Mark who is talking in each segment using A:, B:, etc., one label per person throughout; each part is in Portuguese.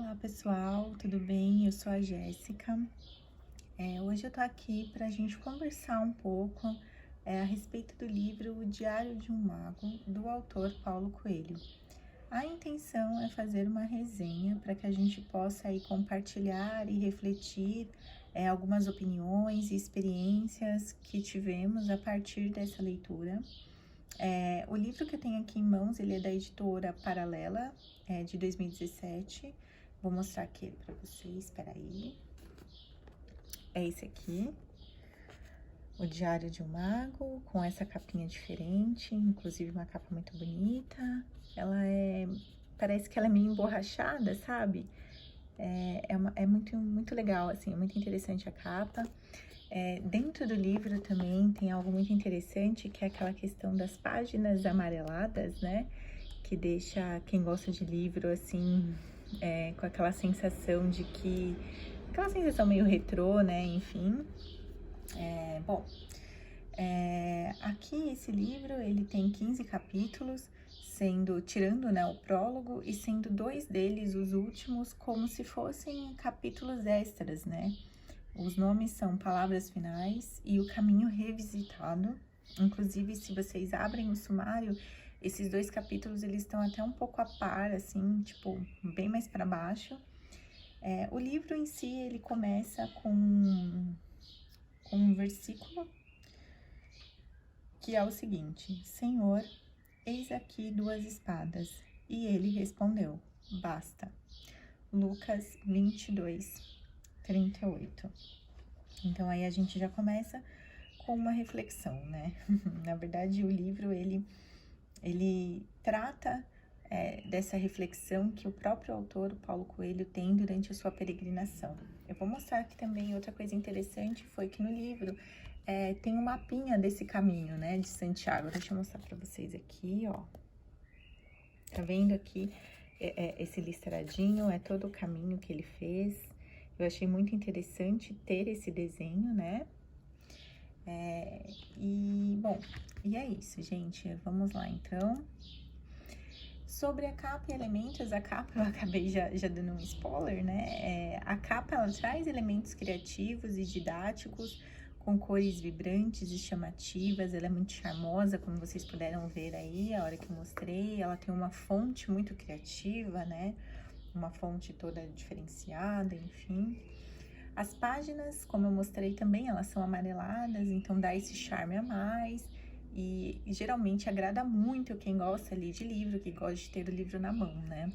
A: Olá pessoal, tudo bem? Eu sou a Jéssica. Hoje eu tô aqui para a gente conversar um pouco a respeito do livro O Diário de um Mago, do autor Paulo Coelho. A intenção é fazer uma resenha para que a gente possa aí compartilhar e refletir algumas opiniões e experiências que tivemos a partir dessa leitura. O livro que eu tenho aqui em mãos, ele é da editora Paralela, de 2017. Vou mostrar aqui para vocês, espera aí. É esse aqui, O Diário de um Mago, com essa capinha diferente, inclusive uma capa muito bonita. Parece que ela é meio emborrachada, sabe? É muito legal, assim, é muito interessante a capa. Dentro do livro também tem algo muito interessante, que é aquela questão das páginas amareladas, né? Que deixa quem gosta de livro, assim, com aquela sensação de que... Aquela sensação meio retrô, né? Enfim. Aqui esse livro, ele tem 15 capítulos, tirando, né, o prólogo, e sendo 2 deles, os últimos, como se fossem capítulos extras, né? Os nomes são Palavras Finais e O Caminho Revisitado. Inclusive, se vocês abrem o sumário, esses 2 capítulos, eles estão até um pouco a par, assim, tipo, bem mais para baixo. O livro em si, ele começa com um versículo, que é o seguinte: Senhor, eis aqui 2 espadas. E ele respondeu: basta. Lucas 22, 38. Então, aí a gente já começa com uma reflexão, né? Na verdade, o livro, ele trata dessa reflexão que o próprio autor, o Paulo Coelho, tem durante a sua peregrinação. Eu vou mostrar aqui também outra coisa interessante, foi que no livro tem um mapinha desse caminho, né, de Santiago. Deixa eu mostrar para vocês aqui, ó. Tá vendo aqui esse listradinho, é todo o caminho que ele fez. Eu achei muito interessante ter esse desenho, né? E é isso, gente. Vamos lá, então. Sobre a capa e elementos, a capa eu acabei já dando um spoiler, né? A capa, ela traz elementos criativos e didáticos, com cores vibrantes e chamativas. Ela é muito charmosa, como vocês puderam ver aí, a hora que eu mostrei. Ela tem uma fonte muito criativa, né? Uma fonte toda diferenciada, enfim. As páginas, como eu mostrei também, elas são amareladas, então dá esse charme a mais. E geralmente agrada muito quem gosta ali de livro, que gosta de ter o livro na mão, né?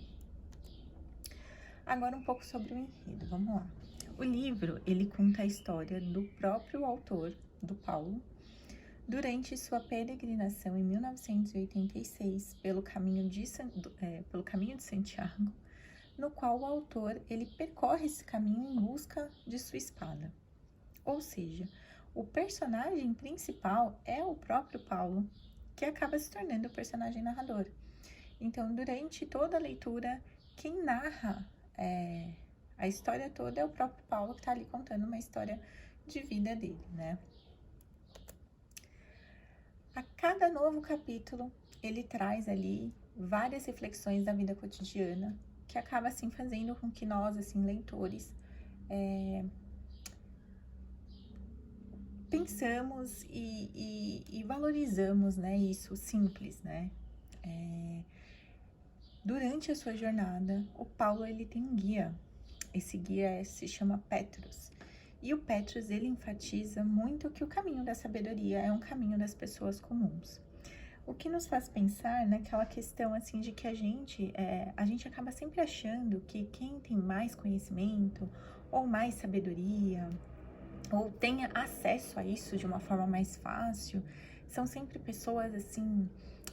A: Agora um pouco sobre o enredo, vamos lá. O livro, ele conta a história do próprio autor, do Paulo, durante sua peregrinação em 1986 pelo caminho de Santiago, no qual o autor, ele percorre esse caminho em busca de sua espada. Ou seja, o personagem principal é o próprio Paulo, que acaba se tornando o personagem narrador. Então, durante toda a leitura, quem narra a história toda é o próprio Paulo, que está ali contando uma história de vida dele, né? A cada novo capítulo, ele traz ali várias reflexões da vida cotidiana, que acaba, assim, fazendo com que nós, assim, leitores, pensamos e valorizamos, né, isso simples, né? Durante a sua jornada, o Paulo, ele tem um guia. Esse guia se chama Petrus. E o Petrus, ele enfatiza muito que o caminho da sabedoria é um caminho das pessoas comuns. O que nos faz pensar naquela questão, assim, de que a gente acaba sempre achando que quem tem mais conhecimento ou mais sabedoria ou tenha acesso a isso de uma forma mais fácil, são sempre pessoas, assim,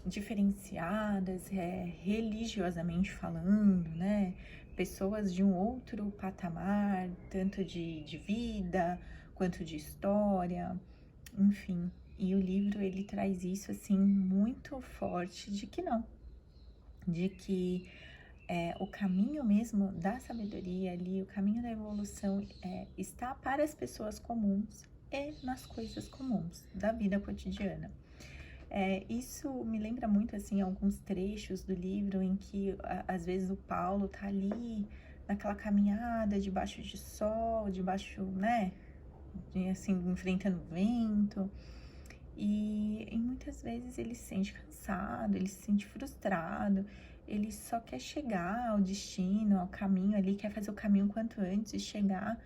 A: diferenciadas, religiosamente falando, né? Pessoas de um outro patamar, tanto de vida, quanto de história, enfim. E o livro, ele traz isso, assim, muito forte de que não. De que o caminho mesmo da sabedoria ali, o caminho da evolução está para as pessoas comuns e nas coisas comuns da vida cotidiana. Isso me lembra muito, assim, alguns trechos do livro em que, às vezes, o Paulo tá ali naquela caminhada debaixo de sol, debaixo, né, assim, enfrentando vento. E muitas vezes ele se sente cansado, ele se sente frustrado, ele só quer chegar ao destino, ao caminho ali, quer fazer o caminho quanto antes e chegar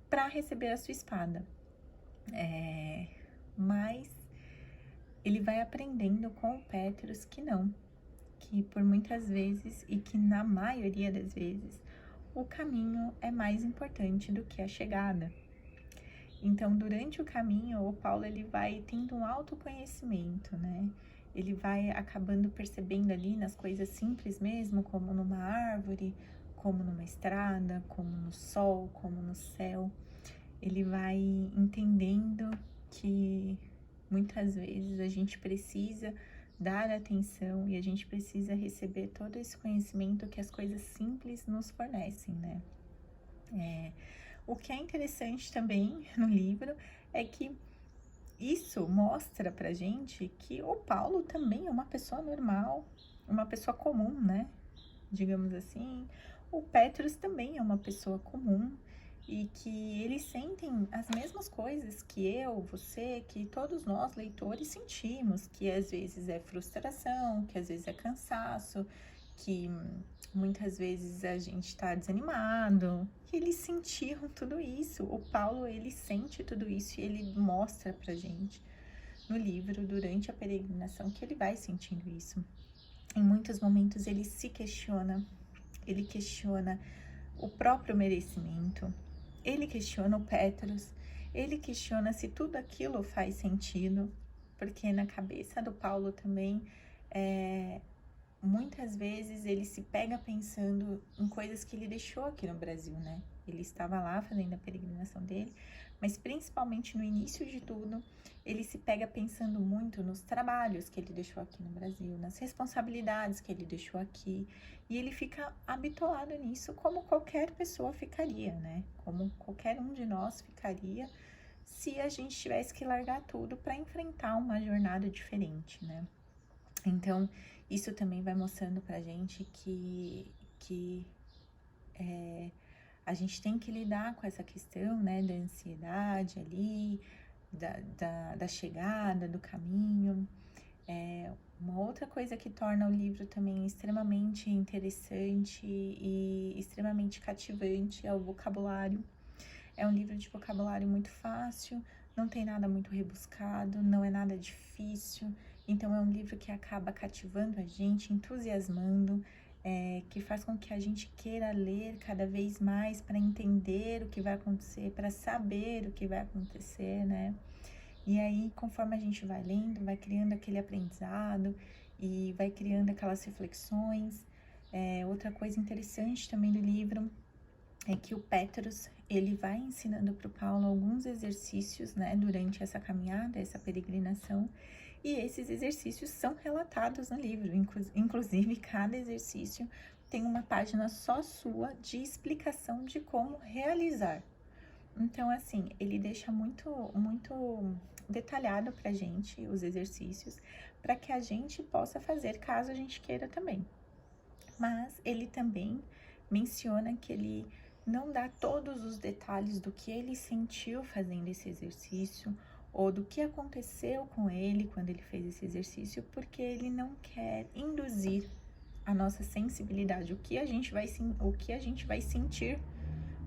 A: para receber a sua espada. Mas ele vai aprendendo com o Pétros que não, que por muitas vezes e que na maioria das vezes o caminho é mais importante do que a chegada. Então, durante o caminho, o Paulo ele vai tendo um autoconhecimento, né? Ele vai acabando percebendo ali nas coisas simples mesmo, como numa árvore, como numa estrada, como no sol, como no céu. Ele vai entendendo que muitas vezes a gente precisa dar atenção e a gente precisa receber todo esse conhecimento que as coisas simples nos fornecem, né? O que é interessante também no livro é que isso mostra pra gente que o Paulo também é uma pessoa normal, uma pessoa comum, né? Digamos assim. O Petrus também é uma pessoa comum e que eles sentem as mesmas coisas que eu, você, que todos nós leitores sentimos, que às vezes é frustração, que às vezes é cansaço, que muitas vezes a gente está desanimado. Eles sentiram tudo isso. O Paulo, ele sente tudo isso e ele mostra pra gente no livro, durante a peregrinação, que ele vai sentindo isso. Em muitos momentos ele se questiona, ele questiona o próprio merecimento, ele questiona o Pétros, ele questiona se tudo aquilo faz sentido, porque na cabeça do Paulo também, muitas vezes ele se pega pensando em coisas que ele deixou aqui no Brasil, né? Ele estava lá fazendo a peregrinação dele, mas principalmente no início de tudo, ele se pega pensando muito nos trabalhos que ele deixou aqui no Brasil, nas responsabilidades que ele deixou aqui, e ele fica habituado nisso como qualquer pessoa ficaria, né? Como qualquer um de nós ficaria se a gente tivesse que largar tudo para enfrentar uma jornada diferente, né? Então, isso também vai mostrando pra gente que a gente tem que lidar com essa questão, né, da ansiedade ali, da chegada, do caminho. Uma outra coisa que torna o livro também extremamente interessante e extremamente cativante é o vocabulário. É um livro de vocabulário muito fácil, não tem nada muito rebuscado, não é nada difícil. Então, é um livro que acaba cativando a gente, entusiasmando, que faz com que a gente queira ler cada vez mais para entender o que vai acontecer, para saber o que vai acontecer, né? E aí, conforme a gente vai lendo, vai criando aquele aprendizado e vai criando aquelas reflexões. Outra coisa interessante também do livro é que o Pétros, ele vai ensinando para o Paulo alguns exercícios, né, durante essa caminhada, essa peregrinação, e esses exercícios são relatados no livro. Inclusive, cada exercício tem uma página só sua de explicação de como realizar. Então, assim, ele deixa muito, muito detalhado pra gente os exercícios, para que a gente possa fazer caso a gente queira também. Mas ele também menciona que ele não dá todos os detalhes do que ele sentiu fazendo esse exercício ou do que aconteceu com ele quando ele fez esse exercício, porque ele não quer induzir a nossa sensibilidade, o que a gente vai sentir,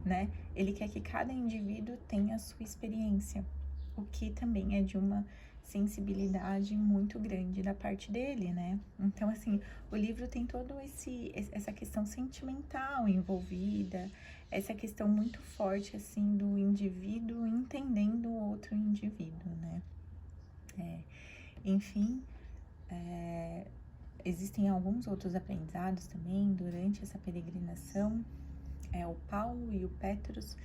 A: né? Ele quer que cada indivíduo tenha a sua experiência, o que também é de uma sensibilidade muito grande da parte dele, né? Então, assim, o livro tem todo essa questão sentimental envolvida, essa questão muito forte, assim, do indivíduo entendendo o outro indivíduo, né? Enfim, existem alguns outros aprendizados também durante essa peregrinação. O Paulo e o Pétros,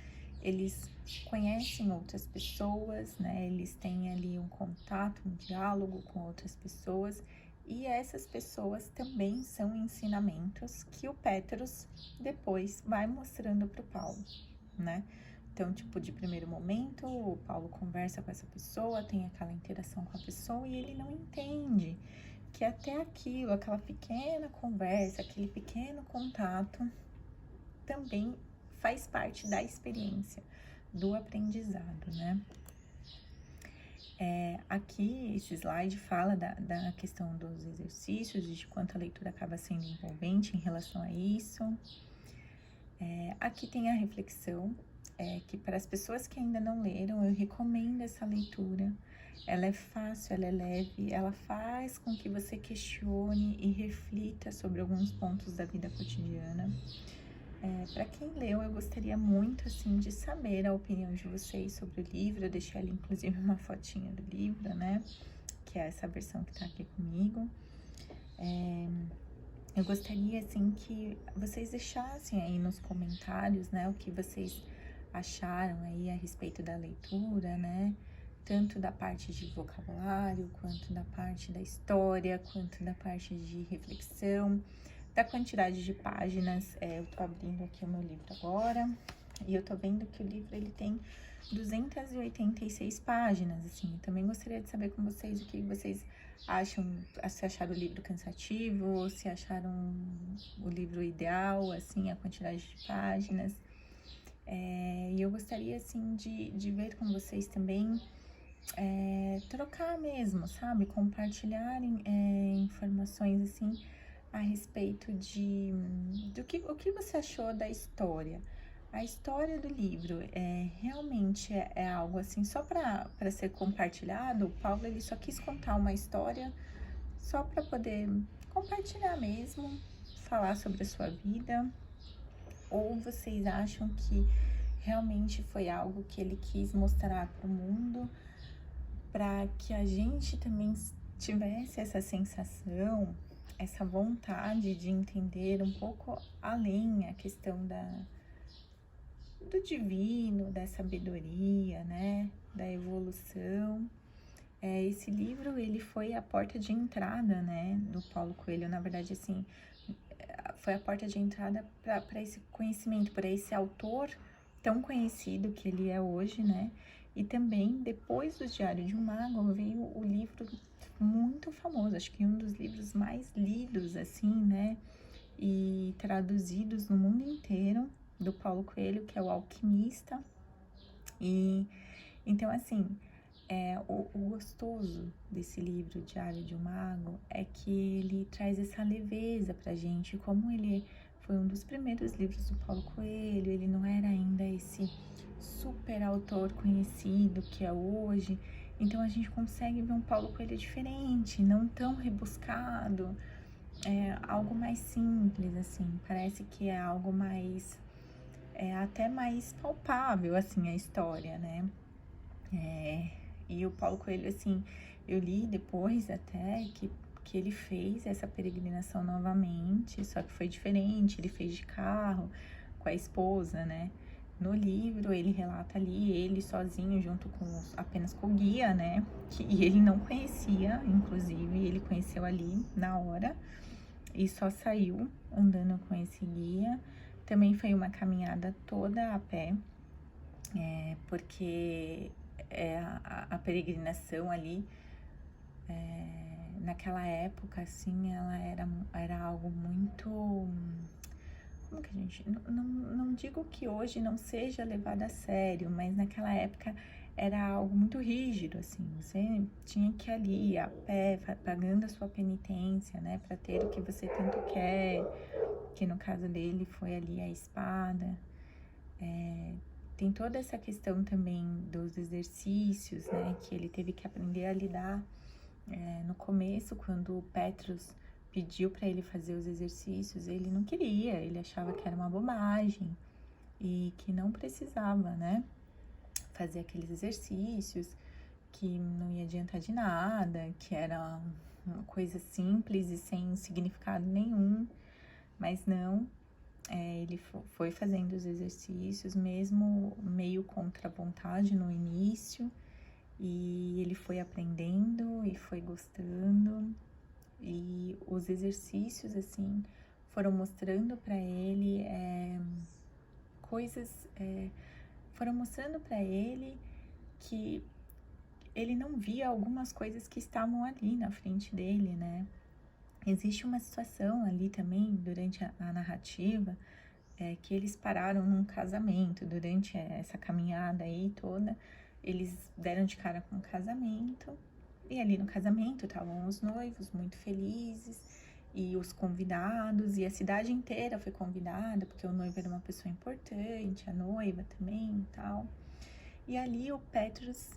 A: eles conhecem outras pessoas, né? Eles têm ali um contato, um diálogo com outras pessoas, e essas pessoas também são ensinamentos que o Pétros depois vai mostrando para o Paulo, né? Então, tipo, de primeiro momento, o Paulo conversa com essa pessoa, tem aquela interação com a pessoa e ele não entende que até aquilo, aquela pequena conversa, aquele pequeno contato também faz parte da experiência, do aprendizado, né? Aqui, esse slide fala da questão dos exercícios e de quanto a leitura acaba sendo envolvente em relação a isso. Aqui tem a reflexão, que para as pessoas que ainda não leram, eu recomendo essa leitura. Ela é fácil, ela é leve, ela faz com que você questione e reflita sobre alguns pontos da vida cotidiana. Para quem leu, eu gostaria muito, assim, de saber a opinião de vocês sobre o livro. Eu deixei ali, inclusive, uma fotinha do livro, né? Que é essa versão que tá aqui comigo. Eu gostaria, assim, que vocês deixassem aí nos comentários, né? O que vocês acharam aí a respeito da leitura, né? Tanto da parte de vocabulário, quanto da parte da história, quanto da parte de reflexão, da quantidade de páginas. Eu tô abrindo aqui o meu livro agora, e eu tô vendo que o livro, ele tem 286 páginas, assim. Eu também gostaria de saber com vocês o que vocês acham, se acharam o livro cansativo, se acharam o livro ideal, assim, a quantidade de páginas. E eu gostaria, assim, de ver com vocês também, trocar mesmo, sabe? Compartilharem informações, assim, a respeito o que você achou da história. A história do livro realmente é algo assim, só para ser compartilhado. O Paulo, ele só quis contar uma história só para poder compartilhar mesmo, falar sobre a sua vida? Ou vocês acham que realmente foi algo que ele quis mostrar para o mundo, para que a gente também tivesse essa sensação, essa vontade de entender um pouco além a questão do divino, da sabedoria, né, da evolução? Esse livro, ele foi a porta de entrada, né, do Paulo Coelho. Na verdade, assim, foi a porta de entrada para esse conhecimento, para esse autor tão conhecido que ele é hoje, né? E também, depois do Diário de um Mago, veio o livro muito famoso, acho que um dos livros mais lidos, assim, né? E traduzidos no mundo inteiro, do Paulo Coelho, que é o Alquimista. E então, assim, o gostoso desse livro, Diário de um Mago, é que ele traz essa leveza pra gente. Como ele foi um dos primeiros livros do Paulo Coelho, ele não era ainda esse super autor conhecido que é hoje. Então a gente consegue ver um Paulo Coelho diferente, não tão rebuscado, algo mais simples, assim. Parece que é algo mais, até mais palpável, assim, a história, né? E o Paulo Coelho, assim, eu li depois até que ele fez essa peregrinação novamente, só que foi diferente, ele fez de carro, com a esposa, né? No livro, ele relata ali, ele sozinho, junto com apenas com o guia, né? E ele não conhecia, inclusive, ele conheceu ali na hora e só saiu andando com esse guia. Também foi uma caminhada toda a pé, porque a peregrinação ali, naquela época, assim, ela era algo muito... Como que a gente... Não digo que hoje não seja levado a sério, mas naquela época era algo muito rígido, assim. Você tinha que ir ali, a pé, pagando a sua penitência, né? Para ter o que você tanto quer, que no caso dele foi ali a espada. Tem toda essa questão também dos exercícios, né, que ele teve que aprender a lidar. No começo, quando o Petrus pediu para ele fazer os exercícios, ele não queria, ele achava que era uma bobagem e que não precisava, né, fazer aqueles exercícios, que não ia adiantar de nada, que era uma coisa simples e sem significado nenhum, mas não. Ele foi fazendo os exercícios, mesmo meio contra a vontade no início, e ele foi aprendendo e foi gostando, e os exercícios, assim, foram mostrando para ele coisas, foram mostrando para ele que ele não via algumas coisas que estavam ali na frente dele, né? Existe uma situação ali também, durante a narrativa, é que eles pararam num casamento durante essa caminhada aí toda. Eles deram de cara com o casamento, e ali no casamento estavam os noivos muito felizes, e os convidados, e a cidade inteira foi convidada, porque o noivo era uma pessoa importante, a noiva também e tal. E ali o Petrus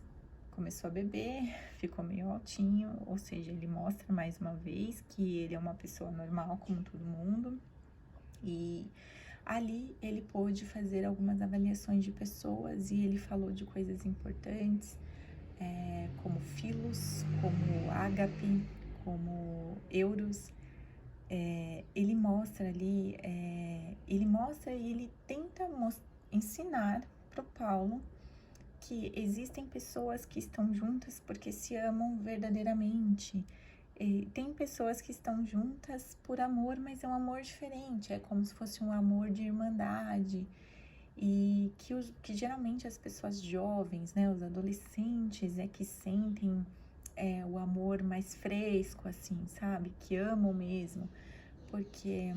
A: começou a beber, ficou meio altinho, ou seja, ele mostra mais uma vez que ele é uma pessoa normal como todo mundo. E ali ele pôde fazer algumas avaliações de pessoas e ele falou de coisas importantes, como Filos, como Ágape, como Euros. Ele mostra ali, ele mostra e ele tenta ensinar para o Paulo que existem pessoas que estão juntas porque se amam verdadeiramente. E tem pessoas que estão juntas por amor, mas é um amor diferente, é como se fosse um amor de irmandade. E que geralmente as pessoas jovens, né, os adolescentes, é que sentem o amor mais fresco, assim, sabe? Que amam mesmo, porque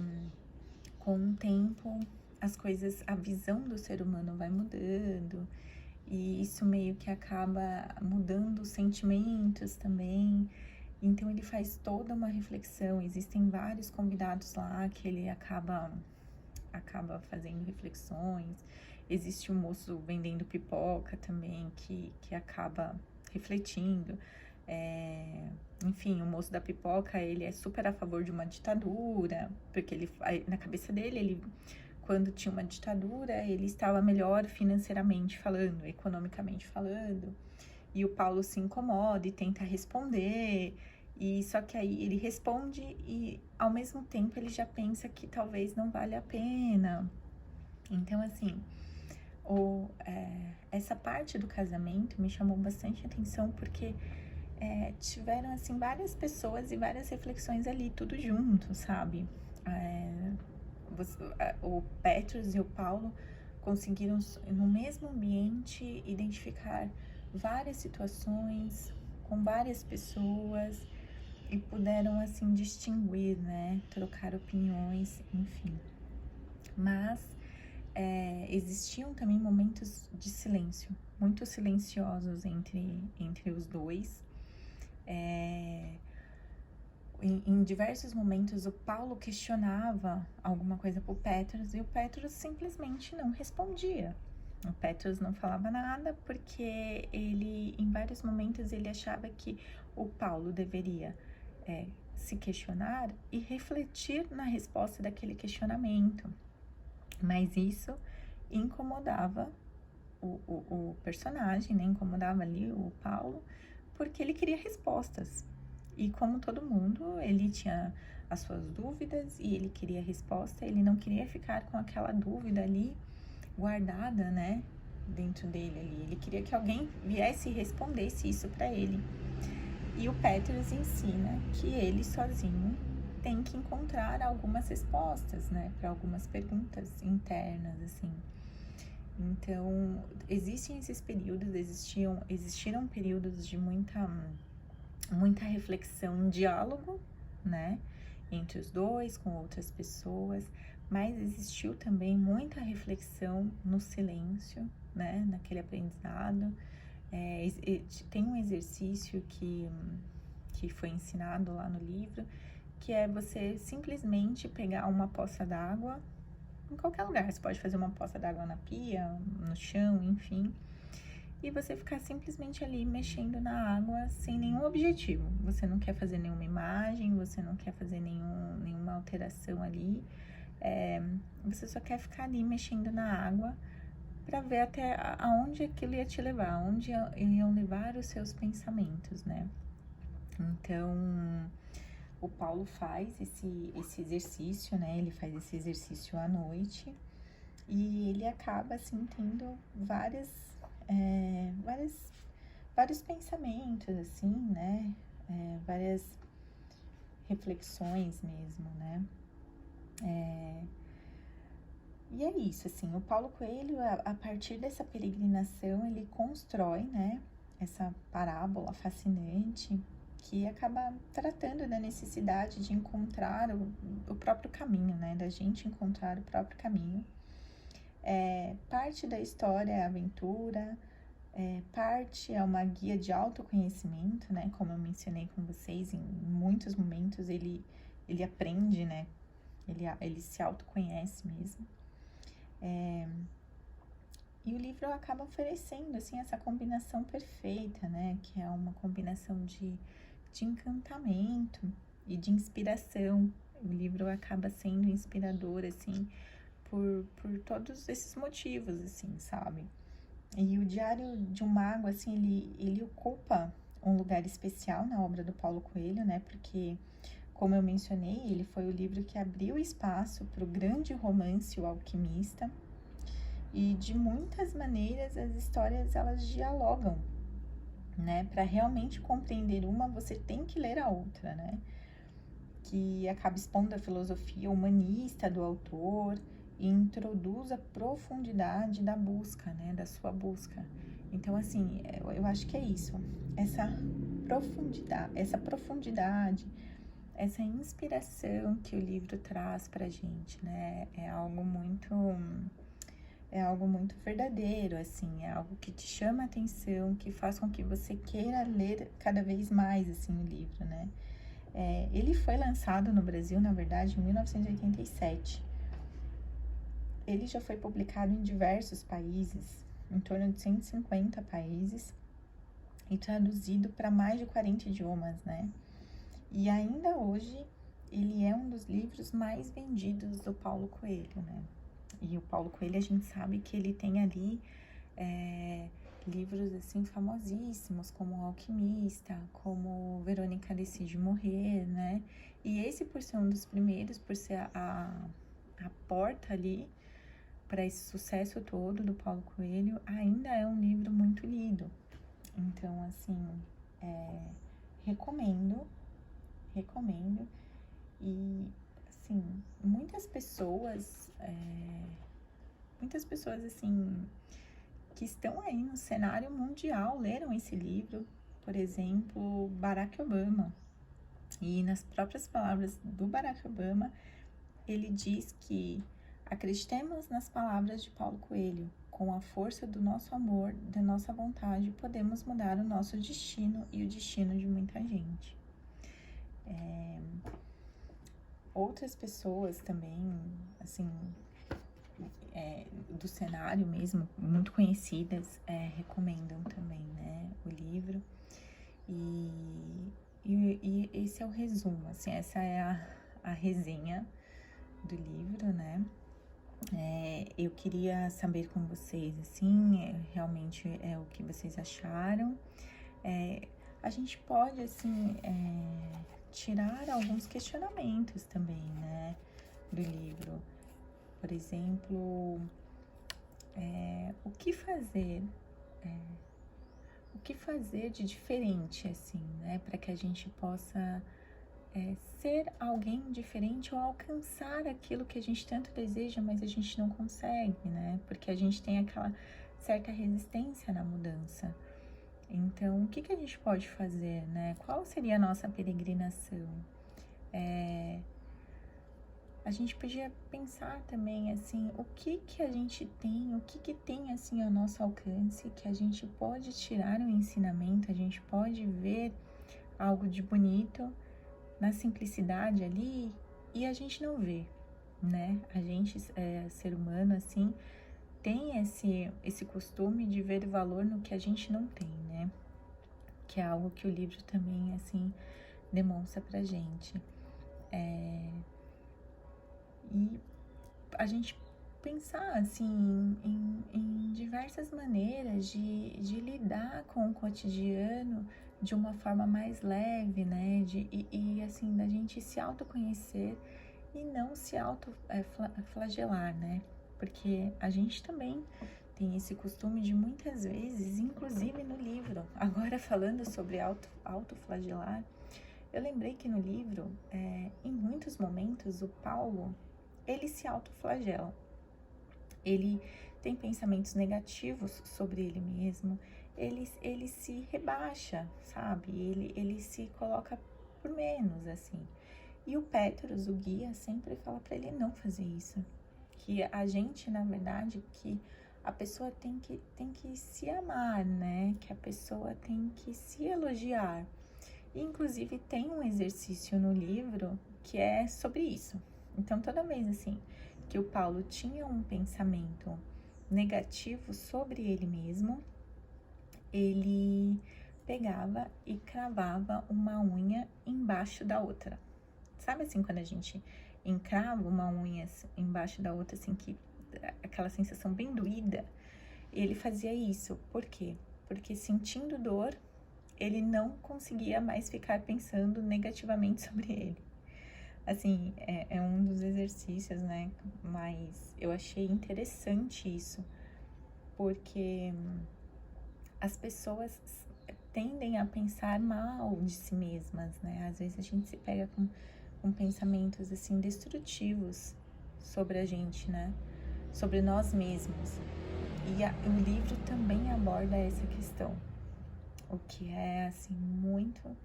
A: com o tempo as coisas, a visão do ser humano vai mudando, e isso meio que acaba mudando os sentimentos também. Então ele faz toda uma reflexão, existem vários convidados lá que ele acaba fazendo reflexões. Existe um moço vendendo pipoca também que acaba refletindo. Enfim, o moço da pipoca, ele é super a favor de uma ditadura, porque ele, na cabeça dele, ele, quando tinha uma ditadura, ele estava melhor financeiramente falando, economicamente falando. E o Paulo se incomoda e tenta responder, e só que aí ele responde e ao mesmo tempo ele já pensa que talvez não vale a pena. Então, assim, essa parte do casamento me chamou bastante atenção porque tiveram, assim, várias pessoas e várias reflexões ali, tudo junto, sabe? O Petrus e o Paulo conseguiram, no mesmo ambiente, identificar várias situações com várias pessoas e puderam, assim, distinguir, né? Trocar opiniões, enfim. Mas existiam também momentos de silêncio, muito silenciosos entre os dois. Em diversos momentos o Paulo questionava alguma coisa pro Petrus e o Petrus simplesmente não respondia. O Petrus não falava nada porque ele, em vários momentos, ele achava que o Paulo deveria se questionar e refletir na resposta daquele questionamento. Mas isso incomodava o personagem, né? Incomodava ali o Paulo, porque ele queria respostas. E como todo mundo, ele tinha as suas dúvidas e ele queria resposta, ele não queria ficar com aquela dúvida ali guardada, né, dentro dele ali. Ele queria que alguém viesse e respondesse isso para ele. E o Petrus ensina que ele sozinho tem que encontrar algumas respostas, né, para algumas perguntas internas, assim. Então, existem esses períodos, existiram períodos de muita reflexão, diálogo, né, entre os dois, com outras pessoas, mas existiu também muita reflexão no silêncio, né, naquele aprendizado. Tem um exercício que foi ensinado lá no livro, que é você simplesmente pegar uma poça d'água, em qualquer lugar, você pode fazer uma poça d'água na pia, no chão, enfim, e você ficar simplesmente ali mexendo na água sem nenhum objetivo. Você não quer fazer nenhuma imagem, você não quer fazer nenhuma alteração ali, você só quer ficar ali mexendo na água para ver até aonde aquilo ia te levar, aonde iam levar os seus pensamentos, né? Então, o Paulo faz esse exercício, né? Ele faz esse exercício à noite e ele acaba, assim, tendo vários pensamentos, assim, né? Várias reflexões mesmo, né? E é isso, assim, o Paulo Coelho, a partir dessa peregrinação, ele constrói, né, essa parábola fascinante que acaba tratando da necessidade de encontrar o próprio caminho, né, da gente encontrar o próprio caminho Parte da história é aventura, parte é uma guia de autoconhecimento, né? Como eu mencionei com vocês, em muitos momentos ele aprende, né? Ele se autoconhece mesmo. E o livro acaba oferecendo, assim, essa combinação perfeita, né? Que é uma combinação de encantamento e de inspiração. O livro acaba sendo inspirador, assim, por todos esses motivos, assim, sabe? E o Diário de um Mago, assim, ele ocupa um lugar especial na obra do Paulo Coelho, né? Porque, como eu mencionei, ele foi o livro que abriu espaço para o grande romance O Alquimista. E de muitas maneiras as histórias elas dialogam, né? Para realmente compreender uma, você tem que ler a outra, né? Que acaba expondo a filosofia humanista do autor e introduz a profundidade da busca, né? Da sua busca. Então, assim, eu acho que é isso. Essa profundidade, essa inspiração que o livro traz pra gente, né? É algo muito verdadeiro, assim, é algo que te chama a atenção, que faz com que você queira ler cada vez mais, assim, o livro, né? Ele foi lançado no Brasil, na verdade, em 1987. Ele já foi publicado em diversos países, em torno de 150 países, e traduzido para mais de 40 idiomas, né? E ainda hoje, ele é um dos livros mais vendidos do Paulo Coelho, né? E o Paulo Coelho, a gente sabe que ele tem ali livros, assim, famosíssimos, como O Alquimista, como Verônica Decide Morrer, né? E esse, por ser um dos primeiros, por ser a porta ali para esse sucesso todo do Paulo Coelho, ainda é um livro muito lido. Então, assim, recomendo. E, assim, muitas pessoas, assim, que estão aí no cenário mundial leram esse livro. Por exemplo, Barack Obama. E nas próprias palavras do Barack Obama, ele diz que acreditemos nas palavras de Paulo Coelho. Com a força do nosso amor, da nossa vontade, podemos mudar o nosso destino e o destino de muita gente. Outras pessoas também, assim, do cenário mesmo, muito conhecidas, recomendam também, né, o livro. E esse é o resumo, assim, essa é a resenha do livro, né? Eu queria saber com vocês, assim, realmente o que vocês acharam. A gente pode, assim, tirar alguns questionamentos também, né, do livro. Por exemplo, o que fazer de diferente, assim, né, para que a gente possa ser alguém diferente ou alcançar aquilo que a gente tanto deseja, mas a gente não consegue, né? Porque a gente tem aquela certa resistência na mudança. Então, o que a gente pode fazer, né? Qual seria a nossa peregrinação? A gente podia pensar também, assim, o que a gente tem, o que tem, assim, ao nosso alcance, que a gente pode tirar um ensinamento, a gente pode ver algo de bonito na simplicidade ali e a gente não vê, né? A gente, ser humano, assim, tem esse costume de ver valor no que a gente não tem, né? Que é algo que o livro também, assim, demonstra pra gente. E a gente pensar, assim, em diversas maneiras de lidar com o cotidiano de uma forma mais leve, né? E assim, da gente se autoconhecer e não se autoflagelar, né? Porque a gente também tem esse costume de muitas vezes, inclusive no livro, agora falando sobre autoflagelar, eu lembrei que no livro, em muitos momentos, o Paulo, ele se autoflagela. Ele tem pensamentos negativos sobre ele mesmo, ele se rebaixa, sabe? Ele se coloca por menos, assim. E o Pétros, o guia, sempre fala para ele não fazer isso, que a gente, na verdade, que a pessoa tem que se amar, né? Que a pessoa tem que se elogiar. E, inclusive, tem um exercício no livro que é sobre isso. Então, toda vez, assim, que o Paulo tinha um pensamento negativo sobre ele mesmo, ele pegava e cravava uma unha embaixo da outra. Sabe assim, quando a gente encrava uma unha embaixo da outra, assim, que aquela sensação bem doída? Ele fazia isso. Por quê? Porque sentindo dor, ele não conseguia mais ficar pensando negativamente sobre ele. Assim, é um dos exercícios, né? Mas eu achei interessante isso, porque as pessoas tendem a pensar mal de si mesmas, né? Às vezes a gente se pega com pensamentos, assim, destrutivos sobre a gente, né? Sobre nós mesmos. E o livro também aborda essa questão, o que é, assim, muito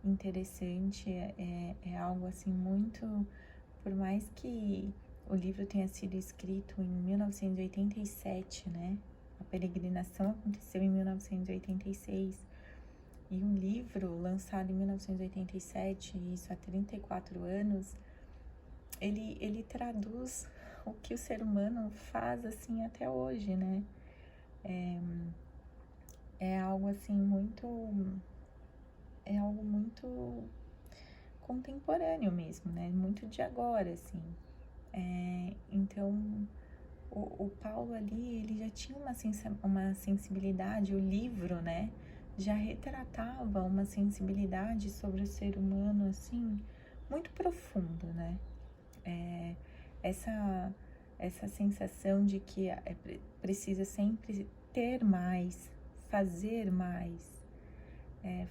A: interessante, é algo, assim, muito... Por mais que o livro tenha sido escrito em 1987, né? A peregrinação aconteceu em 1986. E um livro lançado em 1987, isso há 34 anos, ele traduz o que o ser humano faz, assim, até hoje, né? É algo, assim, muito... É algo muito contemporâneo mesmo, né? Muito de agora, assim. Então, o Paulo ali, ele já tinha uma sensibilidade, o livro, né? Já retratava uma sensibilidade sobre o ser humano, assim, muito profundo, né? Essa sensação de que precisa sempre ter mais, fazer mais,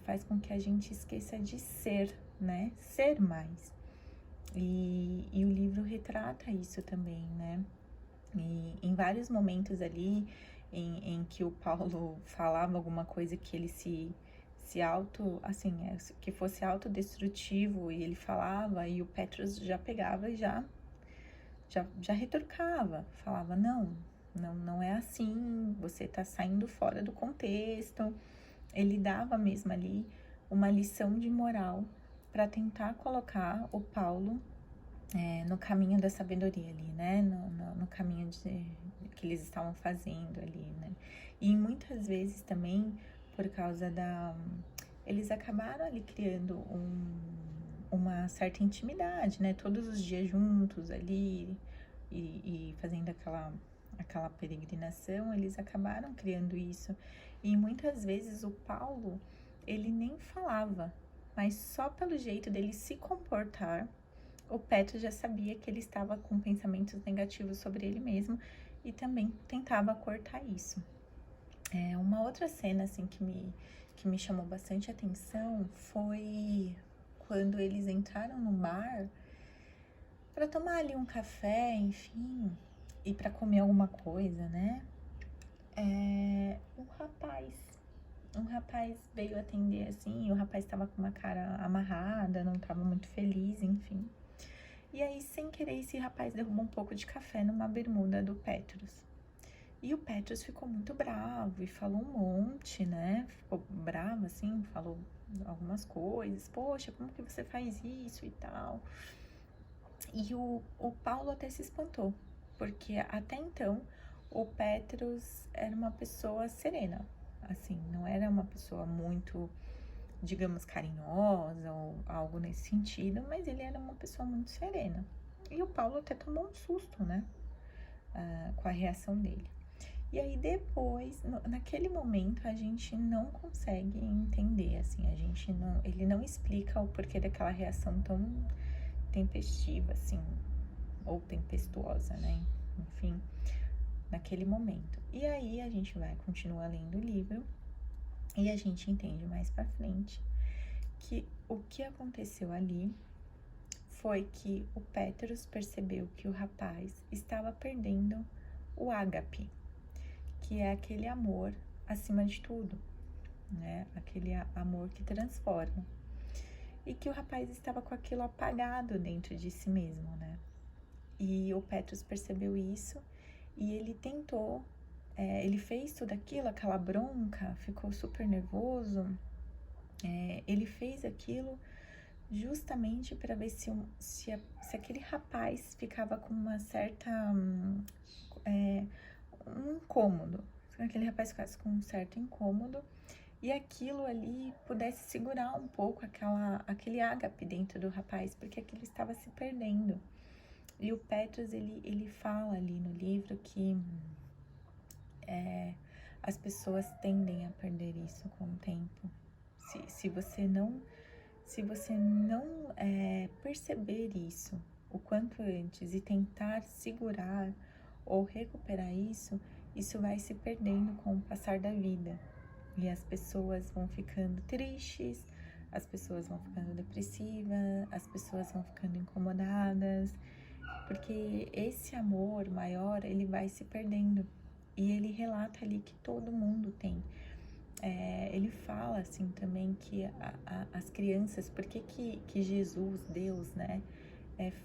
A: faz com que a gente esqueça de ser, né? Ser mais. E o livro retrata isso também, né? E em vários momentos ali em que o Paulo falava alguma coisa que ele se auto, assim, que fosse autodestrutivo, e ele falava, e o Petrus já pegava e já retrucava, falava, não é assim, você tá saindo fora do contexto. Ele dava mesmo ali uma lição de moral para tentar colocar o Paulo no caminho da sabedoria ali, né? No caminho que eles estavam fazendo ali, né? E muitas vezes também, por causa eles acabaram ali criando uma certa intimidade, né? Todos os dias juntos ali e fazendo aquela peregrinação, eles acabaram criando isso. E muitas vezes o Paulo, ele nem falava, mas só pelo jeito dele se comportar, o Petro já sabia que ele estava com pensamentos negativos sobre ele mesmo e também tentava cortar isso. Uma outra cena, assim, que me chamou bastante atenção foi quando eles entraram no bar para tomar ali um café, enfim, e para comer alguma coisa, né? Um rapaz veio atender, assim, e o rapaz estava com uma cara amarrada, não estava muito feliz, enfim. E aí, sem querer, esse rapaz derrubou um pouco de café numa bermuda do Petrus. E o Petrus ficou muito bravo e falou um monte, né? Ficou bravo, assim, falou algumas coisas. Poxa, como que você faz isso e tal? E o Paulo até se espantou, porque até então o Petrus era uma pessoa serena, assim, não era uma pessoa muito, digamos, carinhosa ou algo nesse sentido, mas ele era uma pessoa muito serena. E o Paulo até tomou um susto, né, com a reação dele. E aí depois, naquele momento, a gente não consegue entender, assim, ele não explica o porquê daquela reação tão tempestiva, assim, ou tempestuosa, né, enfim, naquele momento. E aí a gente vai continuar lendo o livro e a gente entende mais pra frente que o que aconteceu ali foi que o Petrus percebeu que o rapaz estava perdendo o ágape, que é aquele amor acima de tudo, né? Aquele amor que transforma. E que o rapaz estava com aquilo apagado dentro de si mesmo, né? E o Petrus percebeu isso e ele tentou, ele fez tudo aquilo, aquela bronca, ficou super nervoso. Ele fez aquilo justamente para ver se aquele rapaz ficava com uma certa, um incômodo, se aquele rapaz ficasse com um certo incômodo e aquilo ali pudesse segurar um pouco aquele ágape dentro do rapaz, porque aquilo estava se perdendo. E o Petrus, ele fala ali no livro que as pessoas tendem a perder isso com o tempo. Se você não perceber isso o quanto antes e tentar segurar ou recuperar isso, isso vai se perdendo com o passar da vida. E as pessoas vão ficando tristes, as pessoas vão ficando depressivas, as pessoas vão ficando incomodadas, porque esse amor maior, ele vai se perdendo. E ele relata ali que todo mundo tem. Ele fala assim também que as crianças, por que Jesus, Deus, né,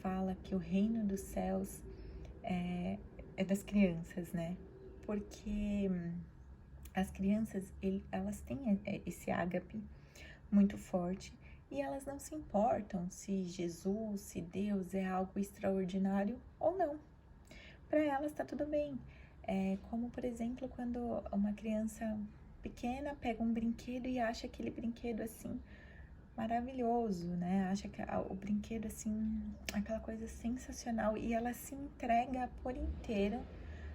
A: fala que o reino dos céus é das crianças, né? Porque as crianças, elas têm esse ágape muito forte e elas não se importam se Jesus, se Deus é algo extraordinário ou não. Para elas tá tudo bem. Como, por exemplo, quando uma criança pequena pega um brinquedo e acha aquele brinquedo assim maravilhoso, né? Acha que o brinquedo assim, aquela coisa sensacional e ela se entrega por inteiro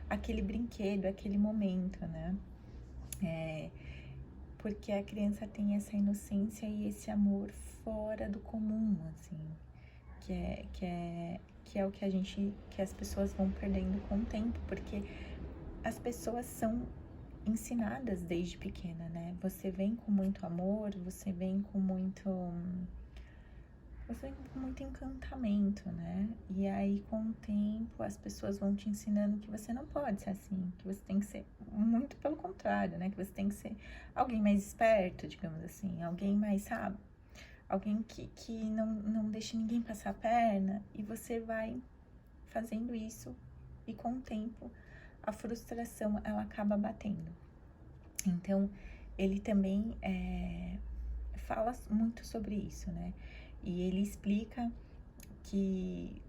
A: àquele brinquedo, àquele momento, né? Porque a criança tem essa inocência e esse amor fora do comum, assim, que é o que as pessoas vão perdendo com o tempo, porque as pessoas são ensinadas desde pequena, né? Você vem com muito amor, você vem com muito encantamento, né? E aí, com o tempo, as pessoas vão te ensinando que você não pode ser assim, que você tem que ser muito pelo contrário, né? Que você tem que ser alguém mais esperto, digamos assim, alguém mais, sabe? Alguém que não deixe ninguém passar a perna, e você vai fazendo isso, e com o tempo, a frustração, ela acaba batendo. Então, ele também fala muito sobre isso, né? E ele explica que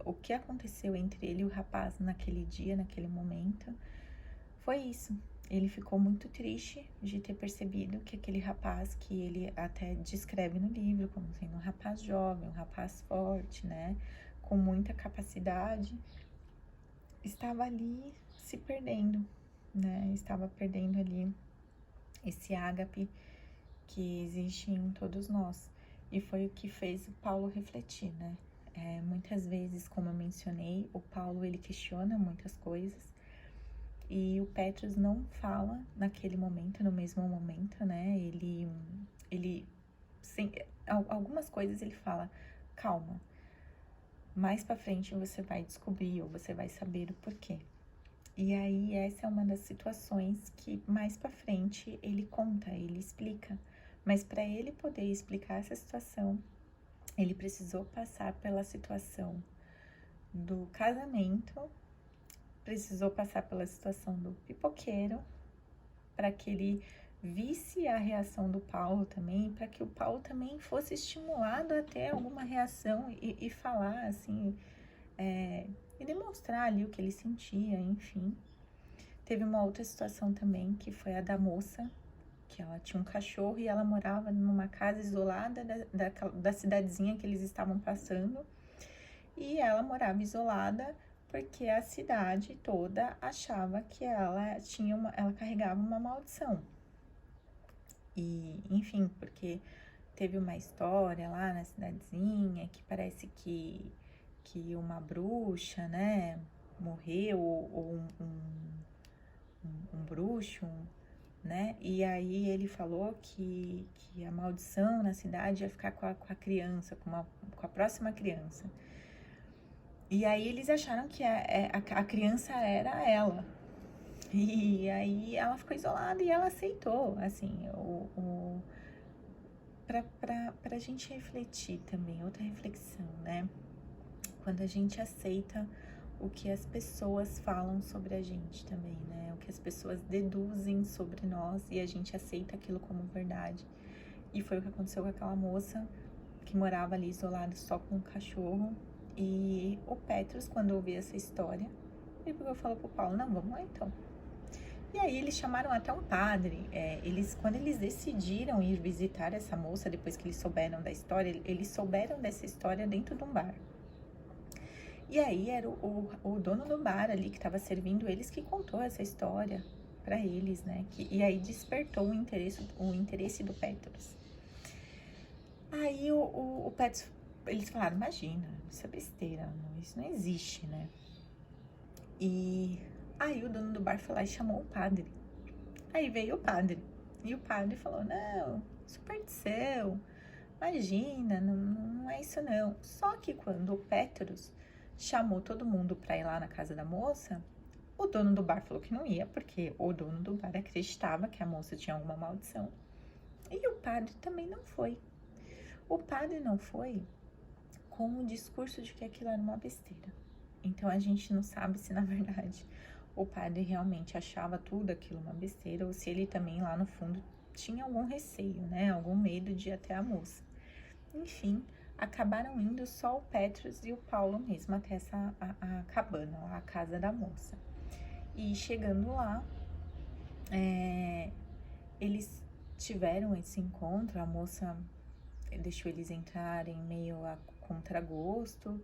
A: o que aconteceu entre ele e o rapaz naquele dia, naquele momento, foi isso. Ele ficou muito triste de ter percebido que aquele rapaz, que ele até descreve no livro como sendo um rapaz jovem, um rapaz forte, né? Com muita capacidade, estava ali se perdendo, né? Estava perdendo ali esse ágape que existe em todos nós. E foi o que fez o Paulo refletir, né? Muitas vezes, como eu mencionei, o Paulo, ele questiona muitas coisas e o Petrus não fala naquele momento, no mesmo momento, né? Algumas coisas ele fala, calma, mais pra frente você vai descobrir ou você vai saber o porquê. E aí essa é uma das situações que mais pra frente ele conta, ele explica. Mas para ele poder explicar essa situação, ele precisou passar pela situação do casamento, precisou passar pela situação do pipoqueiro, para que ele visse a reação do Paulo também, para que o Paulo também fosse estimulado a ter alguma reação e falar assim, e demonstrar ali o que ele sentia, enfim. Teve uma outra situação também, que foi a da moça, que ela tinha um cachorro e ela morava numa casa isolada da cidadezinha que eles estavam passando. E ela morava isolada porque a cidade toda achava que ela carregava uma maldição. E, enfim, porque teve uma história lá na cidadezinha que parece que uma bruxa, né, morreu, ou um bruxo, né? E aí ele falou que a maldição na cidade ia ficar com a criança, com a próxima criança. E aí eles acharam que a criança era ela. E aí ela ficou isolada e ela aceitou, assim, pra gente refletir também, outra reflexão, né? quando a gente aceita o que as pessoas falam sobre a gente também, né? O que as pessoas deduzem sobre nós e a gente aceita aquilo como verdade. E foi o que aconteceu com aquela moça que morava ali isolada só com um cachorro. E o Petrus, quando ouviu essa história, ele pegou e falou pro Paulo, não, vamos lá então. E aí eles chamaram até um padre. Quando eles decidiram ir visitar essa moça, depois que eles souberam da história, eles souberam dessa história dentro de um bar. E aí era o dono do bar ali que estava servindo eles que contou essa história para eles, né? E aí despertou o interesse do Petrus. Aí o Petrus, eles falaram, imagina, isso é besteira, isso não existe, né? E aí o dono do bar foi lá e chamou o padre. Aí veio o padre. E o padre falou, não, superstição, imagina, não é isso não. Só que quando o Petrus chamou todo mundo para ir lá na casa da moça, o dono do bar falou que não ia, porque o dono do bar acreditava que a moça tinha alguma maldição. E o padre também não foi. O padre não foi com o discurso de que aquilo era uma besteira. Então a gente não sabe se na verdade o padre realmente achava tudo aquilo uma besteira ou se ele também lá no fundo tinha algum receio, né? Algum medo de ir até a moça. Enfim, acabaram indo só o Petrus e o Paulo mesmo até a cabana, lá, a casa da moça. E chegando lá, eles tiveram esse encontro, a moça deixou eles entrarem meio a contragosto,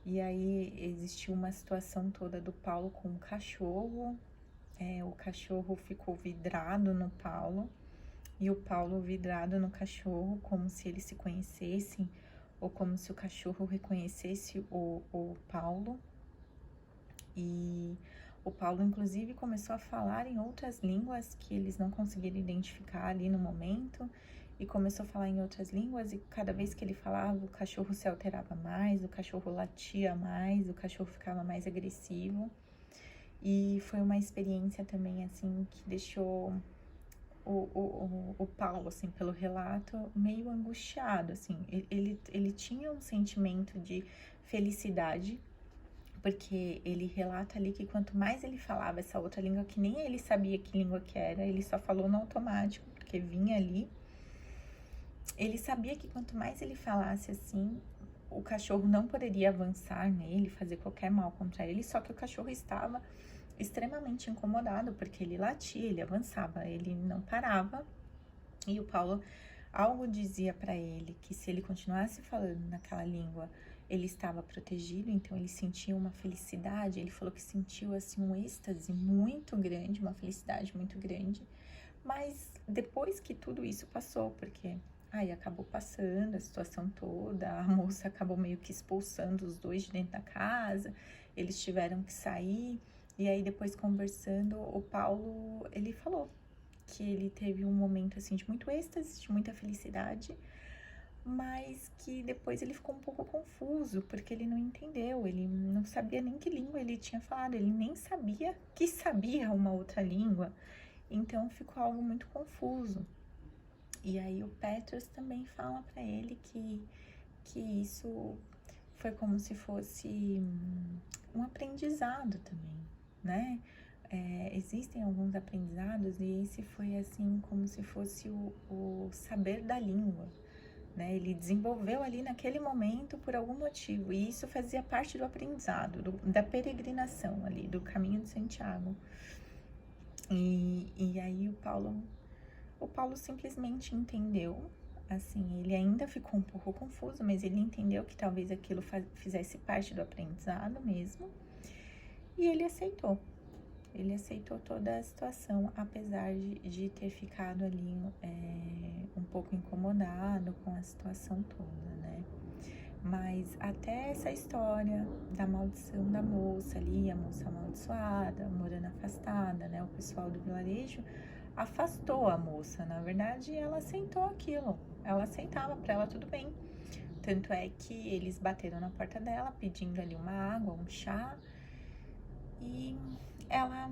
A: e aí existiu uma situação toda do Paulo com o cachorro, o cachorro ficou vidrado no Paulo, e o Paulo vidrado no cachorro, como se eles se conhecessem, ou como se o cachorro reconhecesse o Paulo. E o Paulo, inclusive, começou a falar em outras línguas que eles não conseguiram identificar ali no momento, e começou a falar em outras línguas, e cada vez que ele falava, o cachorro se alterava mais, o cachorro latia mais, o cachorro ficava mais agressivo. E foi uma experiência também, assim, que deixou o Paulo, assim, pelo relato, meio angustiado, assim. Ele tinha um sentimento de felicidade, porque ele relata ali que quanto mais ele falava essa outra língua, que nem ele sabia que língua que era, ele só falou no automático, porque vinha ali. Ele sabia que quanto mais ele falasse assim, o cachorro não poderia avançar nele, fazer qualquer mal contra ele, só que o cachorro estava extremamente incomodado, porque ele latia, ele avançava, ele não parava. E o Paulo, algo dizia para ele que se ele continuasse falando naquela língua, ele estava protegido, então ele sentia uma felicidade. Ele falou que sentiu assim um êxtase muito grande, uma felicidade muito grande. Mas depois que tudo isso passou, porque aí acabou passando a situação toda, a moça acabou meio que expulsando os dois de dentro da casa, eles tiveram que sair. E aí depois conversando, o Paulo, ele falou que ele teve um momento assim de muito êxtase, de muita felicidade, mas que depois ele ficou um pouco confuso, porque ele não entendeu, ele não sabia nem que língua ele tinha falado, ele nem sabia que sabia uma outra língua, então ficou algo muito confuso. E aí o Petrus também fala para ele que isso foi como se fosse um aprendizado também, né? Existem alguns aprendizados e esse foi assim como se fosse o saber da língua, né? Ele desenvolveu ali naquele momento por algum motivo e isso fazia parte do aprendizado, da peregrinação ali, do caminho de Santiago. E aí o Paulo simplesmente entendeu, assim, ele ainda ficou um pouco confuso, mas ele entendeu que talvez aquilo fizesse parte do aprendizado mesmo, e ele aceitou. Ele aceitou toda a situação, apesar de ter ficado ali um pouco incomodado com a situação toda, né? Mas até essa história da maldição da moça ali, a moça amaldiçoada, morando afastada, né? O pessoal do vilarejo afastou a moça. Na verdade, ela aceitou aquilo. Ela aceitava, para ela tudo bem. Tanto é que eles bateram na porta dela, pedindo ali uma água, um chá. E ela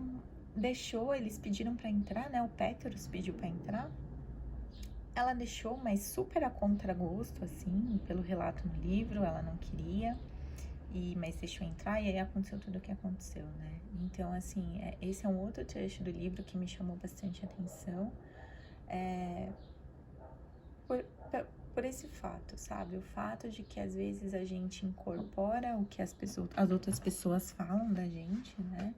A: deixou, eles pediram para entrar, né? O Petrus pediu para entrar. Ela deixou, mas super a contragosto, assim, pelo relato no livro, ela não queria. mas deixou entrar e aí aconteceu tudo o que aconteceu, né? Então, assim, esse é um outro trecho do livro que me chamou bastante atenção, por, por esse fato, sabe? O fato de que às vezes a gente incorpora o que as outras pessoas falam da gente, né?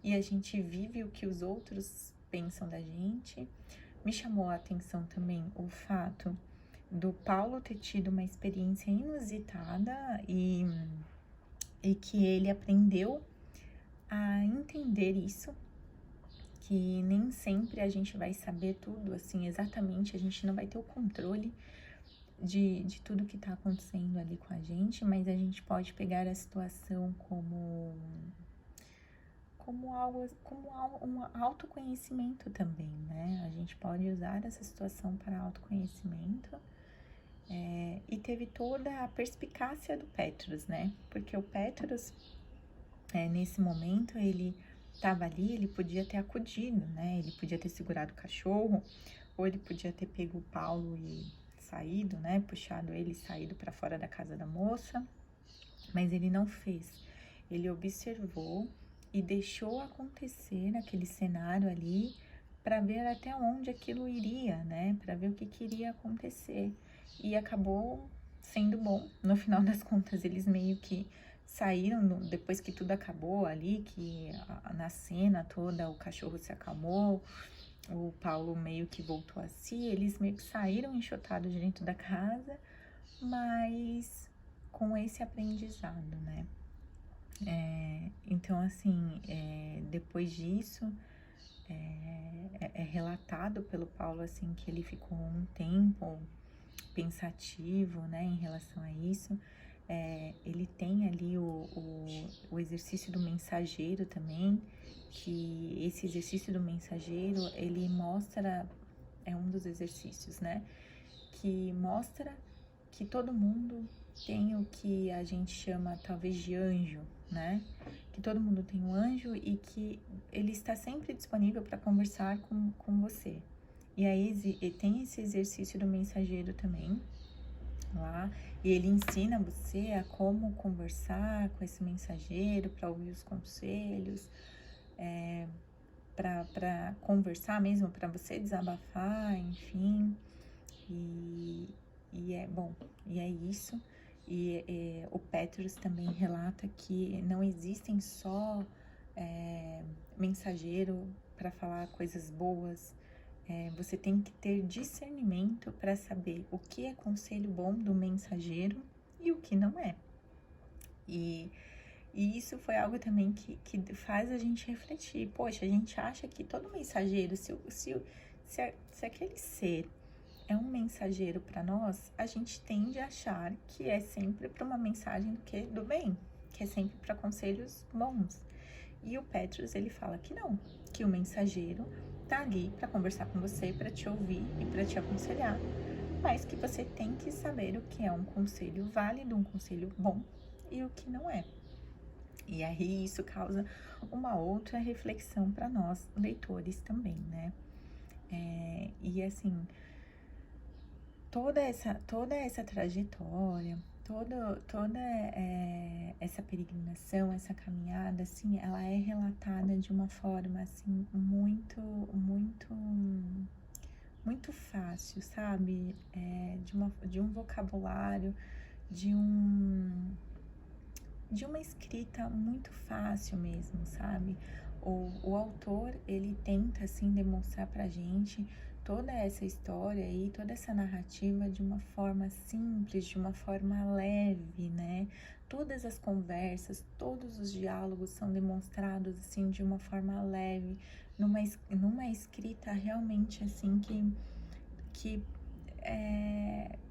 A: E a gente vive o que os outros pensam da gente. Me chamou a atenção também o fato do Paulo ter tido uma experiência inusitada e que ele aprendeu a entender isso, que nem sempre a gente vai saber tudo, assim, exatamente, a gente não vai ter o controle de tudo que tá acontecendo ali com a gente, mas a gente pode pegar a situação como um autoconhecimento também, né? A gente pode usar essa situação para autoconhecimento. E teve toda a perspicácia do Petrus, né? Porque o Petrus, nesse momento, ele estava ali, ele podia ter acudido, né? Ele podia ter segurado o cachorro, ou ele podia ter pego o Paulo e saído, né? Puxado ele e saído para fora da casa da moça, mas ele não fez. Ele observou e deixou acontecer aquele cenário ali para ver até onde aquilo iria, né? Para ver o que iria acontecer. E acabou sendo bom. No final das contas, eles meio que saíram, depois que tudo acabou ali, que na cena toda o cachorro se acalmou, o Paulo meio que voltou a si, eles meio que saíram enxotados de dentro da casa, mas com esse aprendizado, né? Então, assim, depois disso, é relatado pelo Paulo, assim, que ele ficou um tempo pensativo, né, em relação a isso. Ele tem ali o exercício do mensageiro também, que esse exercício do mensageiro, ele mostra, é um dos exercícios, né, que mostra que todo mundo tem o que a gente chama talvez de anjo, né? Que todo mundo tem um anjo e que ele está sempre disponível para conversar com você. E aí tem esse exercício do mensageiro também lá, e ele ensina você a como conversar com esse mensageiro, para ouvir os conselhos, para conversar mesmo, para você desabafar, enfim. E é bom, e é isso. E o Petrus também relata que não existem só mensageiro para falar coisas boas. Você tem que ter discernimento para saber o que é conselho bom do mensageiro e o que não é. E isso foi algo também que faz a gente refletir. Poxa, a gente acha que todo mensageiro, se aquele ser é um mensageiro para nós, a gente tende a achar que é sempre para uma mensagem do bem, que é sempre para conselhos bons. E o Petrus, ele fala que não, que o mensageiro tá ali para conversar com você, para te ouvir e para te aconselhar, mas que você tem que saber o que é um conselho válido, um conselho bom e o que não é. E aí isso causa uma outra reflexão para nós, leitores também, né? E assim, toda essa trajetória, toda essa peregrinação, essa caminhada, assim, ela é relatada de uma forma, assim, muito fácil, sabe? De um vocabulário, de uma escrita muito fácil mesmo, sabe? O autor, ele tenta, assim, demonstrar pra gente toda essa história e toda essa narrativa de uma forma simples, de uma forma leve, né? Todas as conversas, todos os diálogos são demonstrados, assim, de uma forma leve, numa escrita realmente, assim, que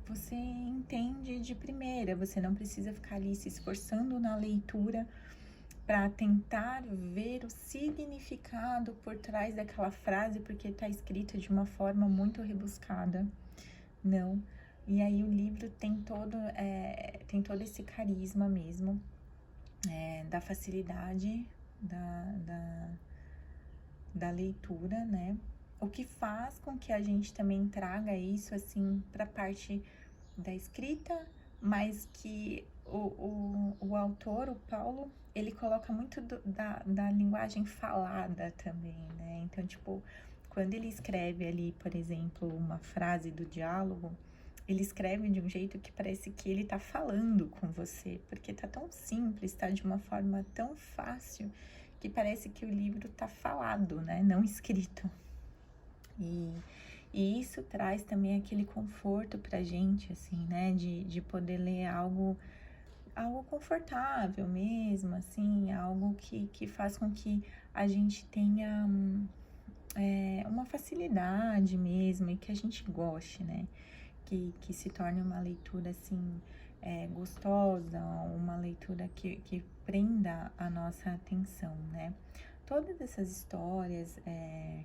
A: você entende de primeira, você não precisa ficar ali se esforçando na leitura para tentar ver o significado por trás daquela frase, porque está escrita de uma forma muito rebuscada. Não. E aí o livro tem todo esse carisma mesmo, da facilidade da leitura, né? O que faz com que a gente também traga isso, assim, para a parte da escrita, mas que o autor, o Paulo, ele coloca muito da linguagem falada também, né? Então, tipo, quando ele escreve ali, por exemplo, uma frase do diálogo, ele escreve de um jeito que parece que ele tá falando com você, porque tá tão simples, tá de uma forma tão fácil, que parece que o livro tá falado, né? Não escrito. E isso traz também aquele conforto pra gente, assim, né? De poder ler algo confortável mesmo, assim, algo que faz com que a gente tenha uma facilidade mesmo e que a gente goste, né? Que se torne uma leitura, assim, gostosa, uma leitura que prenda a nossa atenção, né? Todas essas histórias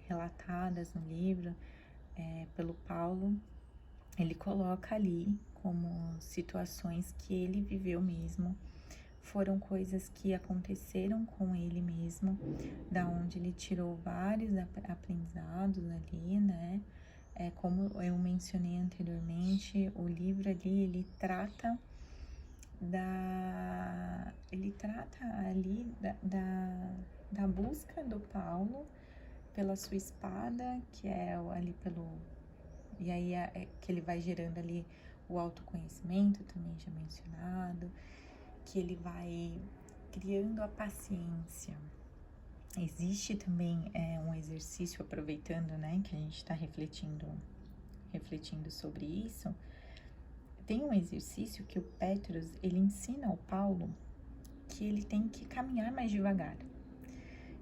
A: relatadas no livro pelo Paulo, ele coloca ali como situações que ele viveu mesmo, foram coisas que aconteceram com ele mesmo, da onde ele tirou vários aprendizados ali, né? Como eu mencionei anteriormente, o livro ali, ele trata ali da busca do Paulo pela sua espada, que é ali e aí que ele vai gerando ali o autoconhecimento, também já mencionado, que ele vai criando a paciência. Existe também um exercício, aproveitando, né, que a gente está refletindo sobre isso. Tem um exercício que o Petrus, ele ensina ao Paulo que ele tem que caminhar mais devagar.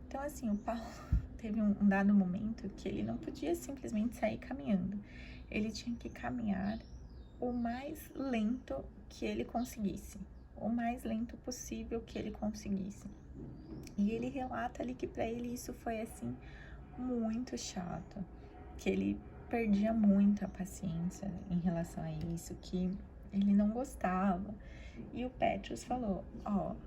A: Então, assim, o Paulo teve um dado momento que ele não podia simplesmente sair caminhando. Ele tinha que caminhar o mais lento que ele conseguisse, o mais lento possível que ele conseguisse. E ele relata ali que para ele isso foi assim muito chato, que ele perdia muito a paciência em relação a isso, que ele não gostava. E o Petrus falou,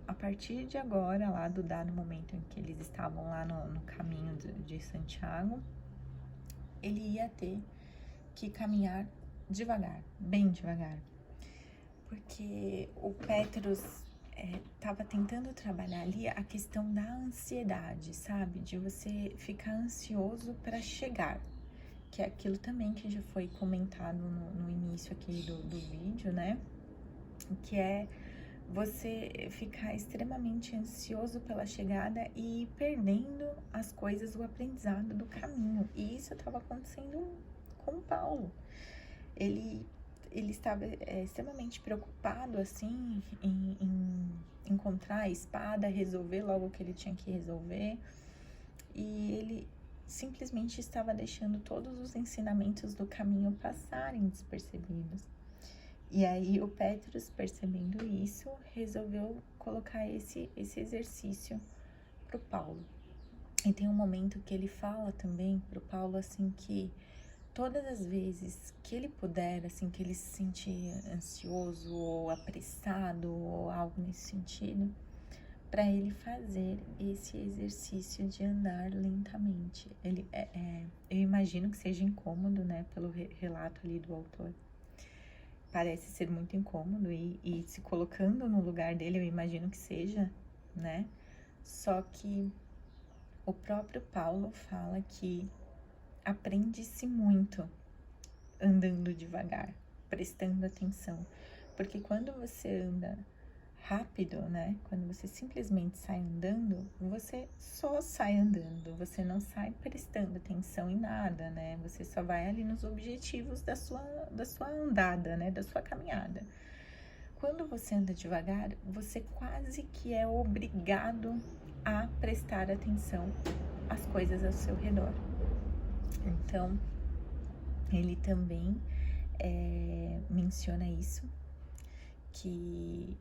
A: a partir de agora, lá do dado momento em que eles estavam lá no caminho de Santiago, ele ia ter que caminhar devagar, bem devagar. Porque o Petrus estava tentando trabalhar ali a questão da ansiedade, sabe? De você ficar ansioso para chegar. Que é aquilo também que já foi comentado no início aqui do vídeo, né? Que é você ficar extremamente ansioso pela chegada e ir perdendo as coisas, o aprendizado do caminho. E isso estava acontecendo com o Paulo. Ele estava extremamente preocupado, assim, em encontrar a espada, resolver logo o que ele tinha que resolver. E ele simplesmente estava deixando todos os ensinamentos do caminho passarem despercebidos. E aí o Petrus, percebendo isso, resolveu colocar esse exercício pro Paulo. E tem um momento que ele fala também pro Paulo, assim, que todas as vezes que ele puder, assim, que ele se sentir ansioso ou apressado ou algo nesse sentido, para ele fazer esse exercício de andar lentamente. Eu imagino que seja incômodo, né, pelo relato ali do autor. Parece ser muito incômodo e se colocando no lugar dele, eu imagino que seja, né? Só que o próprio Paulo fala que aprende-se muito andando devagar, prestando atenção. Porque quando você anda rápido, né? Quando você simplesmente sai andando, você só sai andando, você não sai prestando atenção em nada, né? Você só vai ali nos objetivos da sua andada, né? Da sua caminhada. Quando você anda devagar, você quase que é obrigado a prestar atenção às coisas ao seu redor. Então, ele também menciona isso, que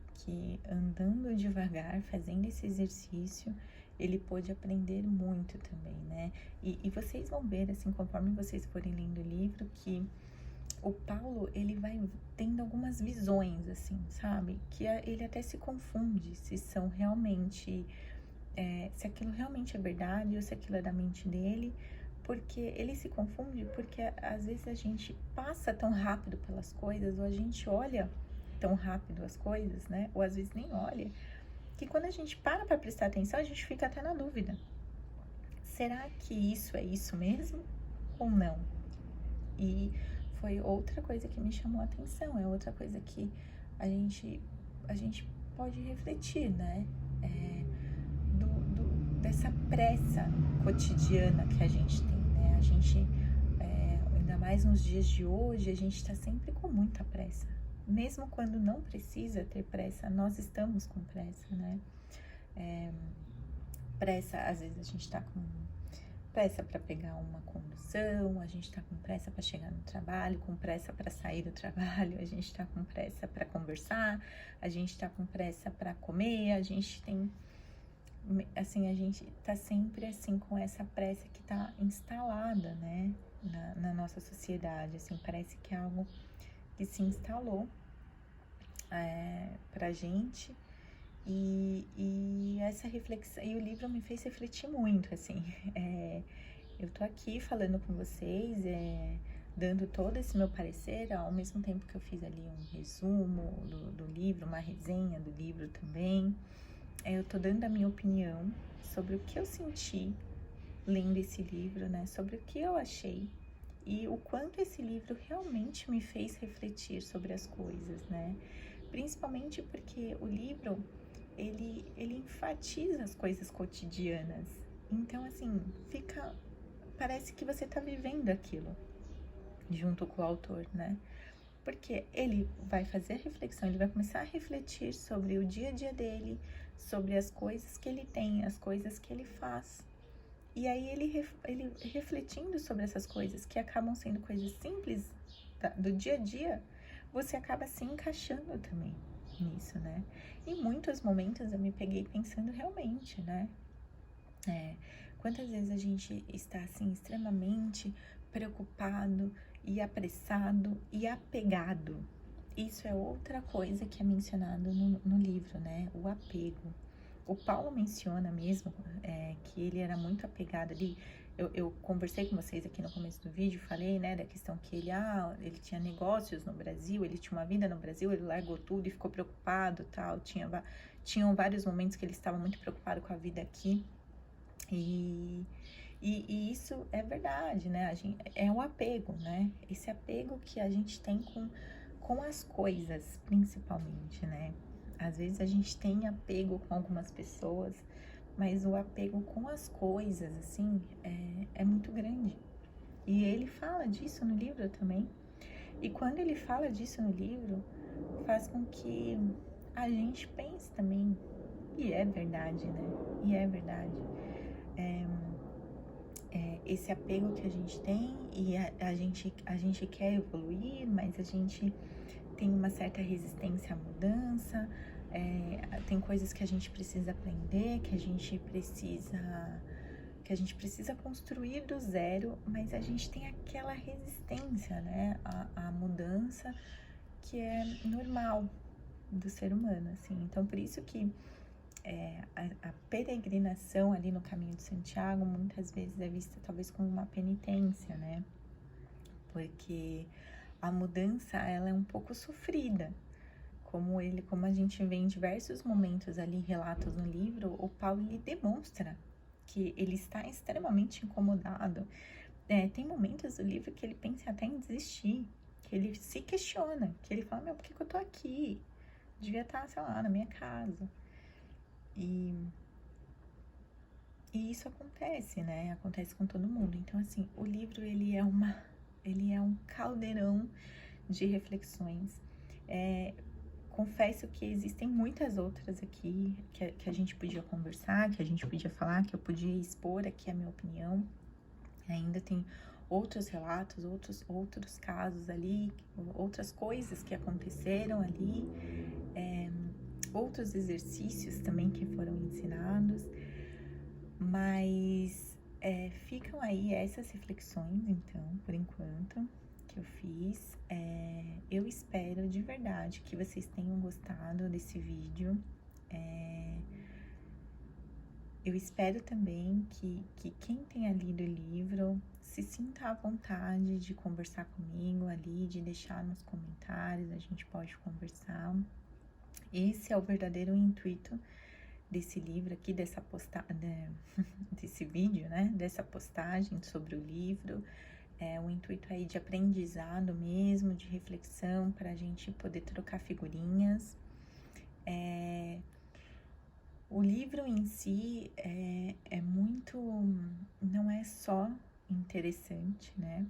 A: andando devagar, fazendo esse exercício, ele pôde aprender muito também, né? E vocês vão ver, assim, conforme vocês forem lendo o livro, que o Paulo, ele vai tendo algumas visões, assim, sabe? Que ele até se confunde se são realmente, se aquilo realmente é verdade ou se aquilo é da mente dele, porque ele se confunde porque às vezes a gente passa tão rápido pelas coisas ou a gente olha tão rápido as coisas, né? Ou às vezes nem olha, que quando a gente para pra prestar atenção, a gente fica até na dúvida. Será que isso é isso mesmo ou não? E foi outra coisa que me chamou a atenção, é outra coisa que a gente pode refletir, né? Dessa pressa cotidiana que a gente tem, né? Ainda mais nos dias de hoje, a gente tá sempre com muita pressa. Mesmo quando não precisa ter pressa, nós estamos com pressa, né? Pressa, às vezes a gente tá com pressa para pegar uma condução, a gente tá com pressa para chegar no trabalho, com pressa para sair do trabalho, a gente tá com pressa para conversar, a gente tá com pressa para comer, a gente tá sempre assim com essa pressa que tá instalada, né, na nossa sociedade, assim, parece que é algo que se instalou pra gente. E essa reflexão, e o livro me fez refletir muito, assim. Eu tô aqui falando com vocês, dando todo esse meu parecer, ao mesmo tempo que eu fiz ali um resumo do livro, uma resenha do livro também. Eu tô dando a minha opinião sobre o que eu senti lendo esse livro, né? Sobre o que eu achei e o quanto esse livro realmente me fez refletir sobre as coisas, né? Principalmente porque o livro, ele enfatiza as coisas cotidianas. Então, assim, parece que você tá vivendo aquilo junto com o autor, né? Porque ele vai fazer a reflexão, ele vai começar a refletir sobre o dia a dia dele, sobre as coisas que ele tem, as coisas que ele faz. E aí ele refletindo sobre essas coisas, que acabam sendo coisas simples do dia a dia, você acaba se encaixando também nisso, né? Em muitos momentos eu me peguei pensando realmente, né? Quantas vezes a gente está assim extremamente preocupado e apressado e apegado. Isso é outra coisa que é mencionado no livro, né? O apego. O Paulo menciona mesmo que ele era muito apegado ali. Eu conversei com vocês aqui no começo do vídeo, falei, né, da questão que ele tinha negócios no Brasil, ele tinha uma vida no Brasil, ele largou tudo e ficou preocupado, tal. Tinham vários momentos que ele estava muito preocupado com a vida aqui. E isso é verdade, né? É o apego, né? Esse apego que a gente tem com as coisas, principalmente, né? Às vezes a gente tem apego com algumas pessoas, mas o apego com as coisas, assim, é muito grande. E ele fala disso no livro também. E quando ele fala disso no livro, faz com que a gente pense também. E é verdade, né? E é verdade. Esse apego que a gente tem e a gente quer evoluir, mas a gente tem uma certa resistência à mudança, tem coisas que a gente precisa aprender, que a gente precisa construir do zero, mas a gente tem aquela resistência, né, à mudança que é normal do ser humano, assim. Então, por isso que a peregrinação ali no caminho de Santiago muitas vezes é vista talvez como uma penitência, né? Porque a mudança, ela é um pouco sofrida. Como a gente vê em diversos momentos ali, relatos no livro, o Paulo, ele demonstra que ele está extremamente incomodado. Tem momentos do livro que ele pensa até em desistir, que ele se questiona, que ele fala, por que eu tô aqui? Devia estar, sei lá, na minha casa. E isso acontece, né? Acontece com todo mundo. Então, assim, o livro, ele é um caldeirão de reflexões. Confesso que existem muitas outras aqui que a gente podia conversar, que a gente podia falar, que eu podia expor aqui a minha opinião. Ainda tem outros relatos, outros casos ali, outras coisas que aconteceram ali, outros exercícios também que foram ensinados. Mas ficam aí essas reflexões, então, por enquanto, que eu fiz. Eu espero de verdade que vocês tenham gostado desse vídeo. Eu espero também que quem tenha lido o livro se sinta à vontade de conversar comigo ali, de deixar nos comentários, a gente pode conversar. Esse é o verdadeiro intuito desse livro aqui, desse vídeo, né? Dessa postagem sobre o livro. É um intuito aí de aprendizado mesmo, de reflexão, para a gente poder trocar figurinhas. O livro em si é muito, não é só interessante, né?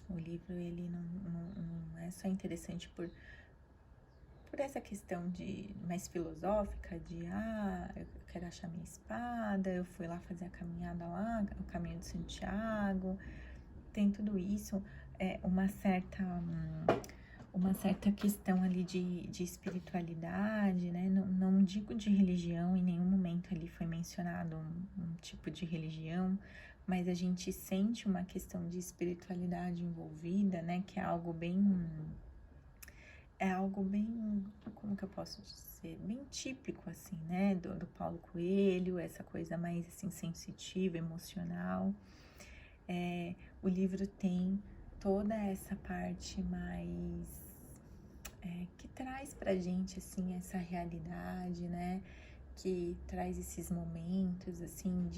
A: O livro, ele não é só interessante por essa questão mais filosófica, eu quero achar minha espada, eu fui lá fazer a caminhada lá, o caminho de Santiago, tem tudo isso, uma certa questão ali de espiritualidade, né? Não digo de religião, em nenhum momento ali foi mencionado um tipo de religião, mas a gente sente uma questão de espiritualidade envolvida, né? Que é algo bem, como que eu posso dizer? Bem típico, assim, né? Do Paulo Coelho, essa coisa mais, assim, sensitiva, emocional. O livro tem toda essa parte mais que traz pra gente, assim, essa realidade, né? Que traz esses momentos, assim,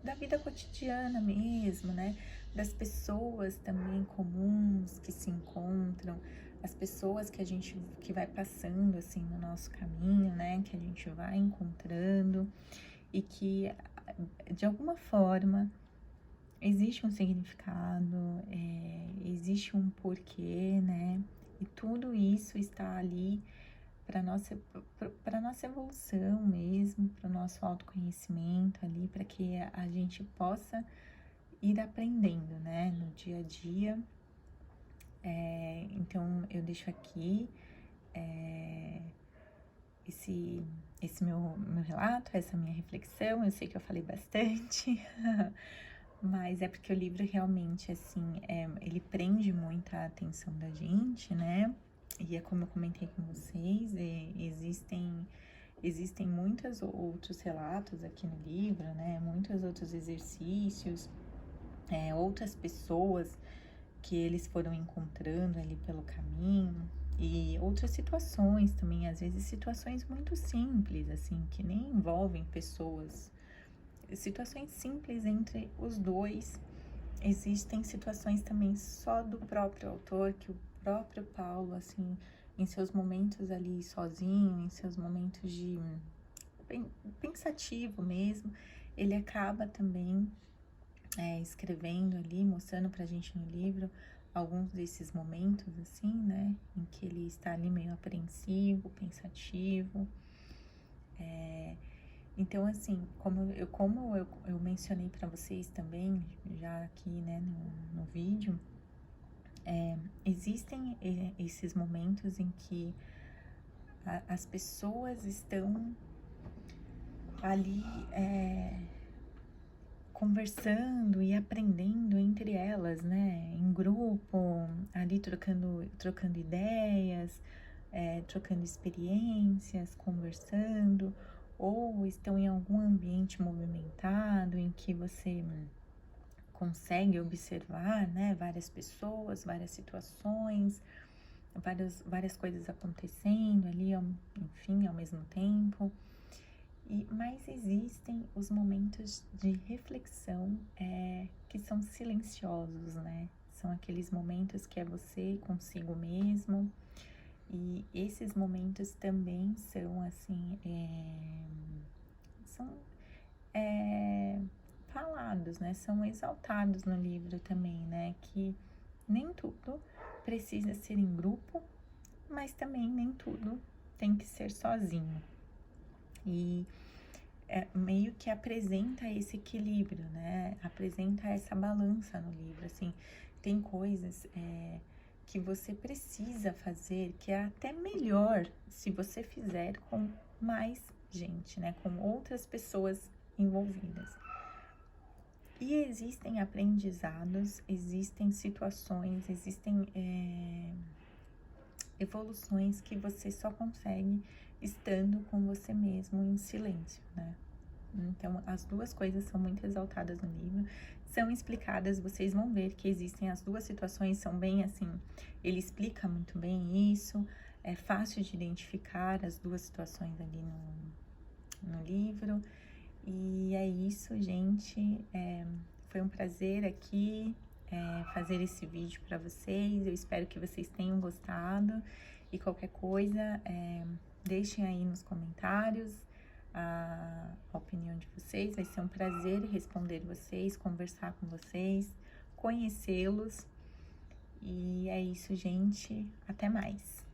A: da vida cotidiana mesmo, né? Das pessoas também comuns que se encontram, as pessoas que vai passando, assim, no nosso caminho, né? Que a gente vai encontrando e que, de alguma forma, existe um significado, existe um porquê, né? E tudo isso está ali para nossa evolução mesmo, para o nosso autoconhecimento ali, para que a gente possa ir aprendendo, né? No dia a dia. Então, eu deixo aqui esse meu relato, essa minha reflexão. Eu sei que eu falei bastante, mas é porque o livro realmente, assim, ele prende muito a atenção da gente, né? E é como eu comentei com vocês, existem muitos outros relatos aqui no livro, né? Muitos outros exercícios, outras pessoas que eles foram encontrando ali pelo caminho. E outras situações também, às vezes situações muito simples, assim, que nem envolvem pessoas. Situações simples entre os dois. Existem situações também só do próprio autor, que o próprio Paulo, assim, em seus momentos ali sozinho, em seus momentos de pensativo mesmo, ele acaba também escrevendo ali, mostrando pra gente no livro alguns desses momentos, assim, né, em que ele está ali meio apreensivo, pensativo. Então, assim, como eu mencionei para vocês também, já aqui, né, no vídeo, existem esses momentos em que as pessoas estão ali conversando e aprendendo entre elas, né, em grupo, ali trocando ideias, trocando experiências, conversando, ou estão em algum ambiente movimentado em que você consegue observar, né, várias pessoas, várias situações, várias coisas acontecendo ali, enfim, ao mesmo tempo. Mas existem os momentos de reflexão que são silenciosos, né? São aqueles momentos que é você consigo mesmo. E esses momentos também são, assim, são falados, né? São exaltados no livro também, né? Que nem tudo precisa ser em grupo, mas também nem tudo tem que ser sozinho. E meio que apresenta esse equilíbrio, né? Apresenta essa balança no livro, assim. Tem coisas que você precisa fazer que é até melhor se você fizer com mais gente, né? Com outras pessoas envolvidas. E existem aprendizados, existem situações, existem evoluções que você só consegue estando com você mesmo em silêncio, né? Então, as duas coisas são muito exaltadas no livro, são explicadas, vocês vão ver que existem as duas situações, são bem assim, ele explica muito bem isso, é fácil de identificar as duas situações ali no livro. E é isso, gente, foi um prazer aqui fazer esse vídeo para vocês, eu espero que vocês tenham gostado, e qualquer coisa, deixem aí nos comentários a opinião de vocês, vai ser um prazer responder vocês, conversar com vocês, conhecê-los, e é isso, gente, até mais!